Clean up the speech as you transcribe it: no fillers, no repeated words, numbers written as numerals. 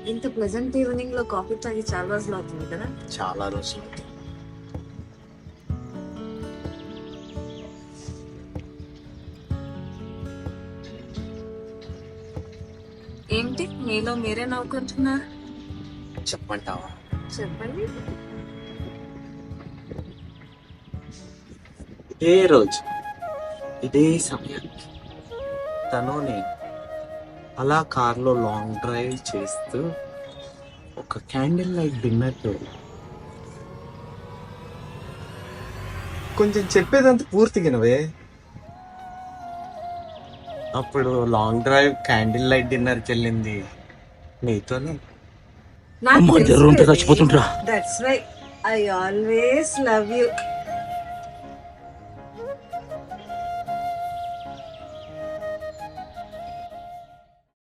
ఇంత pleasant evening లో coffee తాగి చాలా రోజులు అవుతుంది కదా. చాలా రోజులు. ఏంటి మీలో మీరే నవ్వుకుంటున్నారు? చెప్పమంటావా? చెప్పండి. ఇదే రోజు ఇదే సమయానికి తను నేను అలా కార్లో లాంగ్ డ్రైవ్ చేస్తూ ఒక క్యాండిల్ లైట్ డిన్నర్. కొంచెం చెప్పేదంత పూర్తిగా నువ్వే. అప్పుడు లాంగ్ డ్రైవ్ క్యాండిల్ లైట్ డిన్నర్కి వెళ్ళింది నీతోనే. నాకు అమ్మ, తెలుసు జర్రుంటే baby. చచ్చిపోతుంటరా. That's why I always love you.